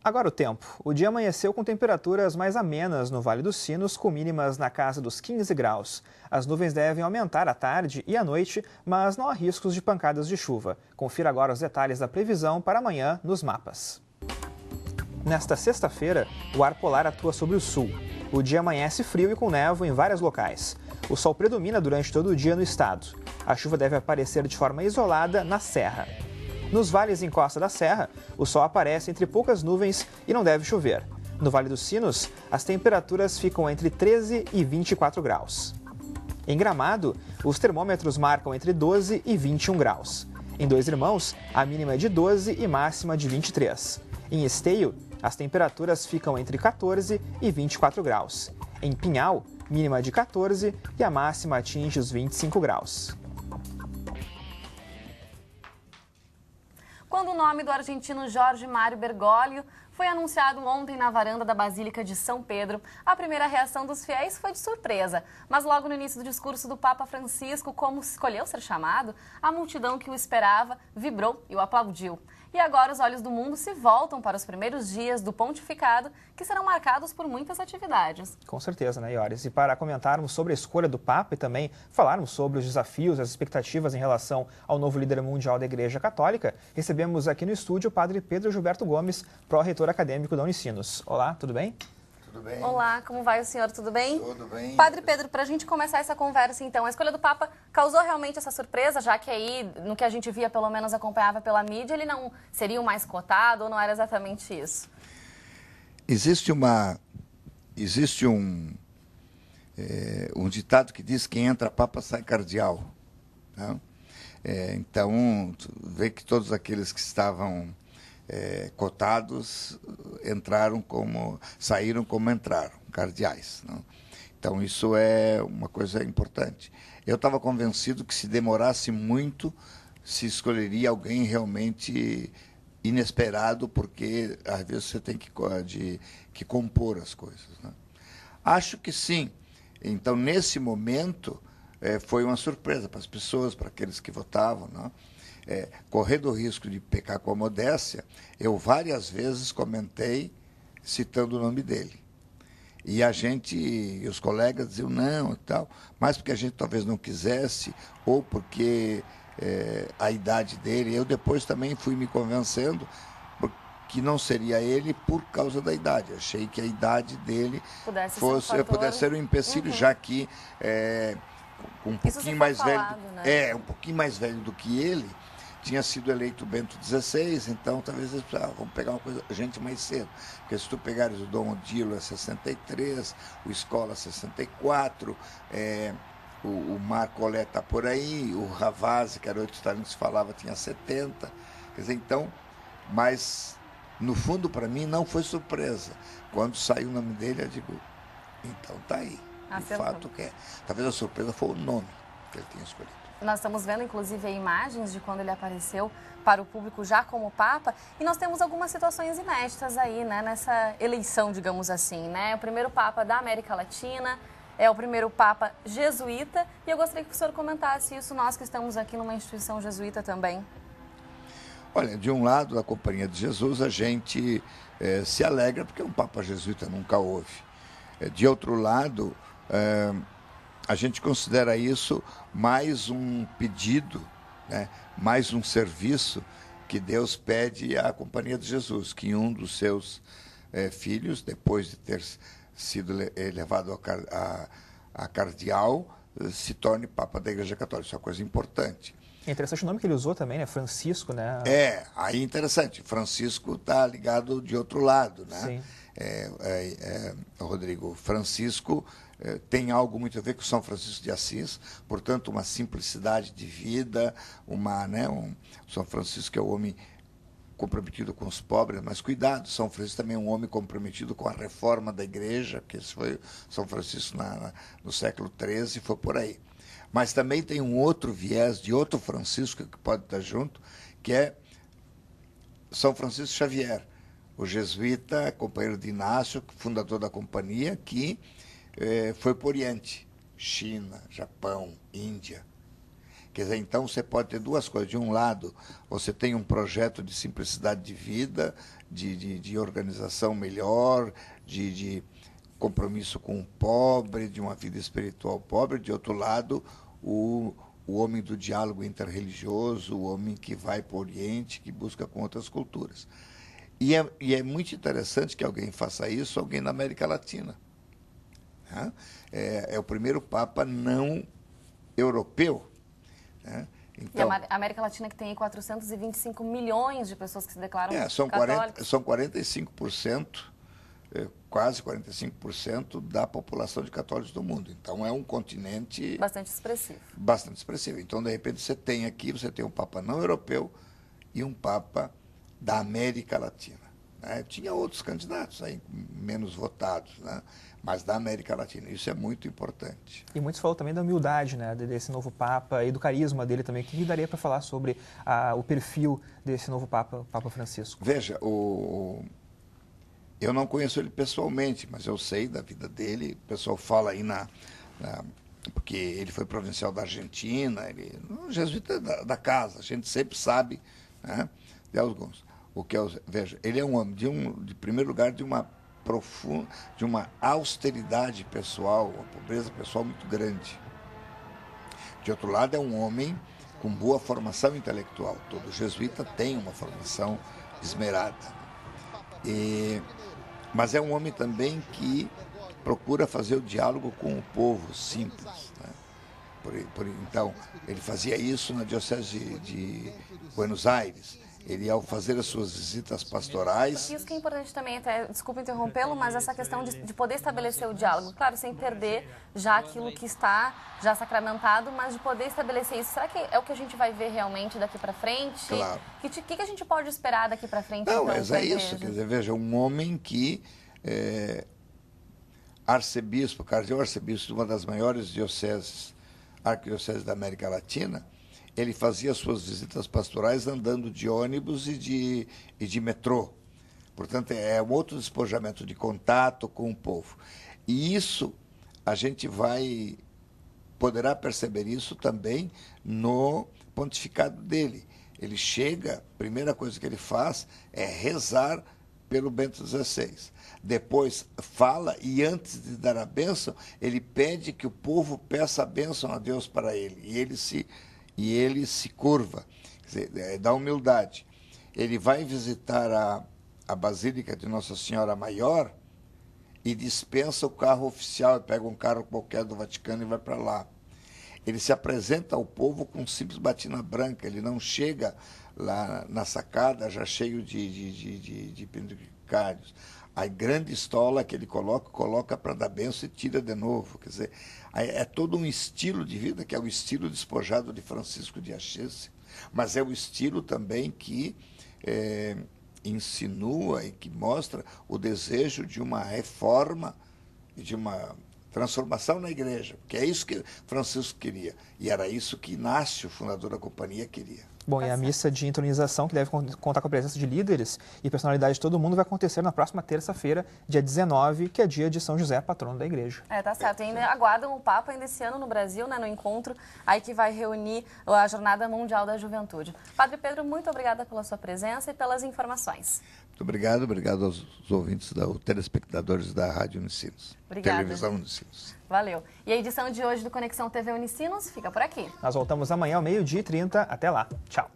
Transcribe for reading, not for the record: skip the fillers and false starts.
Agora o tempo. O dia amanheceu com temperaturas mais amenas no Vale dos Sinos, com mínimas na casa dos 15 graus. As nuvens devem aumentar à tarde e à noite, mas não há riscos de pancadas de chuva. Confira agora os detalhes da previsão para amanhã nos mapas. Nesta sexta-feira, o ar polar atua sobre o sul. O dia amanhece frio e com névoa em vários locais. O sol predomina durante todo o dia no estado. A chuva deve aparecer de forma isolada na serra. Nos vales em costa da serra, o sol aparece entre poucas nuvens e não deve chover. No Vale dos Sinos, as temperaturas ficam entre 13 e 24 graus. Em Gramado, os termômetros marcam entre 12 e 21 graus. Em Dois Irmãos, a mínima é de 12 e máxima de 23. Em Esteio, as temperaturas ficam entre 14 e 24 graus. Em Pinhal, mínima de 14 e a máxima atinge os 25 graus. Quando o nome do argentino Jorge Mário Bergoglio foi anunciado ontem na varanda da Basílica de São Pedro, a primeira reação dos fiéis foi de surpresa. Mas logo no início do discurso do Papa Francisco, como escolheu ser chamado, a multidão que o esperava vibrou e o aplaudiu. E agora os olhos do mundo se voltam para os primeiros dias do pontificado, que serão marcados por muitas atividades. Com certeza, né, Ioris? E para comentarmos sobre a escolha do Papa e também falarmos sobre os desafios, as expectativas em relação ao novo líder mundial da Igreja Católica, recebemos aqui no estúdio o padre Pedro Gilberto Gomes, pró-reitor acadêmico da Unicinos. Olá, tudo bem? Tudo bem? Olá, como vai o senhor? Tudo bem? Tudo bem. Padre Pedro, para a gente começar essa conversa, então, a escolha do Papa causou realmente essa surpresa, já que aí, no que a gente via, pelo menos acompanhava pela mídia, ele não seria o mais cotado ou não era exatamente isso? Existe um ditado que diz que quem entra Papa sai cardeal. Né? Então, vê que todos aqueles que estavam cotados saíram como entraram, cardeais. Né? Então, isso é uma coisa importante. Eu estava convencido que se demorasse muito, se escolheria alguém realmente inesperado, porque às vezes você tem que compor as coisas. Né? Acho que sim. Então, nesse momento, foi uma surpresa para as pessoas, para aqueles que votavam. Né? Correndo o risco de pecar com a modéstia, eu várias vezes comentei citando o nome dele. E os colegas diziam não e tal, mas porque a gente talvez não quisesse, ou porque a idade dele. Eu depois também fui me convencendo que não seria ele por causa da idade. Achei que a idade dele pudesse ser um empecilho, já que um pouquinho mais falado, velho, né? Um pouquinho mais velho do que ele, tinha sido eleito Bento XVI, então talvez eles precisavam pegar gente mais cedo. Porque se tu pegares o Dom Odilo é 63, o Escola 64, o Marco Olé está por aí, o Ravazzi, que era 8 talentos, falava, tinha 70. Quer dizer, então, mas no fundo para mim não foi surpresa. Quando saiu o nome dele, eu digo, então tá aí. De fato que é. Talvez a surpresa foi o nome que ele tinha escolhido. Nós estamos vendo, inclusive, imagens de quando ele apareceu para o público já como Papa, e nós temos algumas situações inéditas aí, né, nessa eleição, digamos assim, né? O primeiro Papa da América Latina, é o primeiro Papa jesuíta, e eu gostaria que o senhor comentasse isso, nós que estamos aqui numa instituição jesuíta também. Olha, de um lado, a Companhia de Jesus, a gente se alegra, porque um Papa jesuíta nunca houve. De outro lado, a gente considera isso mais um pedido, né, mais um serviço que Deus pede à Companhia de Jesus, que um dos seus filhos, depois de ter sido elevado a cardeal, se torne Papa da Igreja Católica. Isso é uma coisa importante. É interessante o nome que ele usou também, né? Francisco, né? Aí é interessante. Francisco está ligado de outro lado, né? Sim. Rodrigo, Francisco tem algo muito a ver com São Francisco de Assis, portanto, uma simplicidade de vida, São Francisco é um homem comprometido com os pobres, mas cuidado, São Francisco também é um homem comprometido com a reforma da igreja, que esse foi São Francisco no século XIII, foi por aí. Mas também tem um outro viés de outro Francisco que pode estar junto, que é São Francisco Xavier, o jesuíta, companheiro de Inácio, fundador da companhia, que foi para o Oriente, China, Japão, Índia. Quer dizer, então você pode ter duas coisas. De um lado, você tem um projeto de simplicidade de vida, de organização melhor, de compromisso com o pobre, de uma vida espiritual pobre. De outro lado, o homem do diálogo interreligioso, o homem que vai para o Oriente, que busca com outras culturas. E é muito interessante que alguém faça isso, alguém na América Latina. Né? É o primeiro Papa não europeu. Né? Então, e a América Latina, que tem 425 milhões de pessoas que se declaram católicas. São 45%, quase 45% da população de católicos do mundo. Então, é um continente... Bastante expressivo. Bastante expressivo. Então, de repente, você tem um Papa não europeu e um Papa da América Latina. Né? Tinha outros candidatos aí, menos votados, né? Mas da América Latina. Isso é muito importante. E muitos falam também da humildade, né, desse novo Papa e do carisma dele também. O que daria para falar sobre o perfil desse novo Papa, Papa Francisco? Veja, eu não conheço ele pessoalmente, mas eu sei da vida dele. O pessoal fala aí porque ele foi provincial da Argentina, ele um jesuíta da casa, a gente sempre sabe, né, de alguns. Veja, ele é um homem, de primeiro lugar, de uma austeridade pessoal, uma pobreza pessoal muito grande. De outro lado, é um homem com boa formação intelectual. Todo jesuíta tem uma formação esmerada. Mas é um homem também que procura fazer o diálogo com o povo simples. Né? Então, ele fazia isso na Diocese de Buenos Aires. Ele, ao fazer as suas visitas pastorais... Isso que é importante também, até, desculpa interrompê-lo, mas essa questão de poder estabelecer o diálogo, claro, sem perder já aquilo que está já sacramentado, mas de poder estabelecer isso. Será que é o que a gente vai ver realmente daqui para frente? Claro. O que a gente pode esperar daqui para frente? Não, então, mas é isso. Quer dizer, veja, um homem que... cardeal arcebispo de uma das maiores arquidioceses da América Latina, ele fazia suas visitas pastorais andando de ônibus e de metrô. Portanto, é um outro despojamento de contato com o povo. E isso, a gente poderá perceber isso também no pontificado dele. Ele chega, a primeira coisa que ele faz é rezar pelo Bento XVI. Depois fala e antes de dar a bênção, ele pede que o povo peça a bênção a Deus para ele. E ele se curva, quer dizer, da humildade. Ele vai visitar a Basílica de Nossa Senhora Maior e dispensa o carro oficial, pega um carro qualquer do Vaticano e vai para lá. Ele se apresenta ao povo com um simples batina branca, ele não chega lá na sacada já cheio de penduricários. A grande estola que ele coloca para dar bênção e tira de novo. Quer dizer, é todo um estilo de vida, que é o estilo despojado de Francisco de Assis, mas é o estilo também que insinua e que mostra o desejo de uma reforma e de uma transformação na igreja, que é isso que Francisco queria, e era isso que Inácio, fundador da companhia, queria. Bom, e a missa de entronização, que deve contar com a presença de líderes e personalidade de todo mundo, vai acontecer na próxima terça-feira, dia 19, que é dia de São José, patrono da igreja. Tá certo. E ainda aguardam o Papa ainda esse ano no Brasil, né, no encontro aí que vai reunir a Jornada Mundial da Juventude. Padre Pedro, muito obrigada pela sua presença e pelas informações. Muito obrigado aos ouvintes, telespectadores da Rádio Unicinos. Obrigada. Televisão Unicinos. Valeu. E a edição de hoje do Conexão TV Unicinos fica por aqui. Nós voltamos amanhã ao 12h30. Até lá. Tchau.